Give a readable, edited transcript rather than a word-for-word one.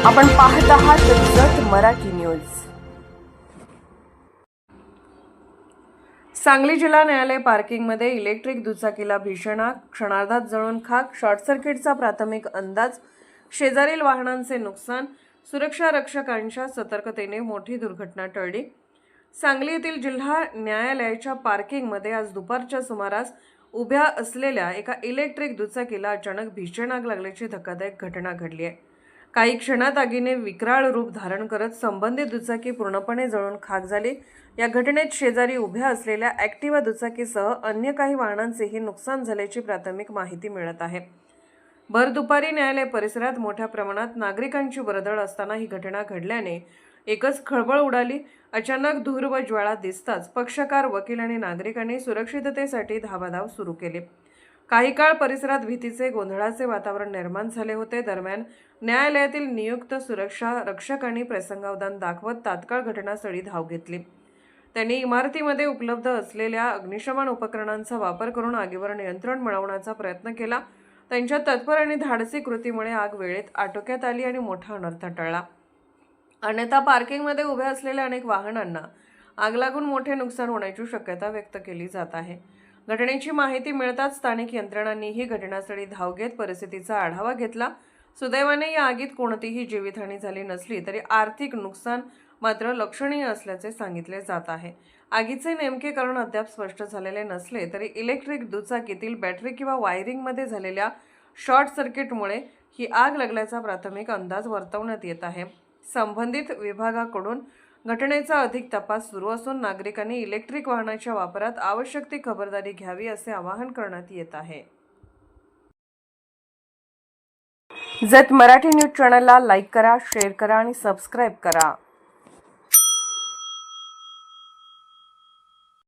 आपण पाहत आहात जत मराठी न्यूज। सांगली जिल्हा न्यायालय पार्किंगमध्ये इलेक्ट्रिक दुचाकीला भीषण आग, क्षणार्धात जळून खाक, शॉर्ट सर्किटचा प्राथमिक अंदाज, शेजारील वाहनांचे नुकसान, सुरक्षा रक्षकांच्या सतर्कतेने मोठी दुर्घटना टळली। सांगली येथील जिल्हा न्यायालयाच्या पार्किंगमध्ये आज दुपारच्या सुमारास उभ्या असलेल्या एका इलेक्ट्रिक दुचाकीला अचानक भीषण आग लागल्याची धक्कादायक घटना घडली आहे। काही क्षणात आगीने विक्राळ रूप धारण करत संबंधित दुचाकी पूर्णपणे जळून खाक झाली। या घटनेत शेजारी उभ्या असलेल्या ॲक्टिवा दुचाकीसह अन्य काही वाहनांचेही नुकसान झाल्याची प्राथमिक माहिती मिळत आहे। भर दुपारी न्यायालय परिसरात मोठ्या प्रमाणात नागरिकांची वर्दळ असताना ही घटना घडल्याने एकच खळबळ उडाली। अचानक धूर व ज्वाळा दिसताच पक्षकार, वकील आणि नागरिकांनी सुरक्षिततेसाठी धावाधाव सुरू केली। काही काळ परिसरात भीतीचे, गोंधळाचे वातावरण निर्माण झाले होते। दरम्यान न्यायालयातील नियुक्त सुरक्षा रक्षकांनी प्रसंगावधान दाखवत तात्काळ घटनास्थळी धाव घेतली। त्यांनी इमारतीमध्ये उपलब्ध असलेल्या अग्निशमन उपकरणांचा वापर करून आगीवर नियंत्रण मिळवण्याचा प्रयत्न केला। त्यांच्या तत्पर आणि धाडसी कृतीमुळे आग वेळेत आटोक्यात आली आणि मोठा अनर्थ टळला। अन्यथा पार्किंगमध्ये उभ्या असलेल्या अनेक वाहनांना आग लागून मोठे नुकसान होण्याची शक्यता व्यक्त केली जात आहे। घटनेची माहिती मिळताच स्थानिक यंत्रणांनीही घटनास्थळी धाव घेत परिस्थितीचा आढावा घेतला। सुदैवाने या आगीत कोणतीही जीवितहानी झाली नसली तरी आर्थिक नुकसान मात्र लक्षणीय असल्याचे सांगितले जात आहे। आगीचे नेमके कारण अद्याप स्पष्ट झालेले नसले तरी इलेक्ट्रिक दुचाकीतील बॅटरी किंवा वायरिंगमध्ये झालेल्या शॉर्ट सर्किटमुळे ही आग लागल्याचा प्राथमिक अंदाज वर्तवण्यात येत आहे। संबंधित विभागाकडून घटनेचा अधिक तपास सुरू असून नागरिकांनी इलेक्ट्रिक वाहनाच्या वापरात आवश्यक ती खबरदारी घ्यावी असे आवाहन करण्यात येत आहे। जत मराठी न्यूज चॅनलला लाईक करा, शेअर करा आणि सबस्क्राईब करा।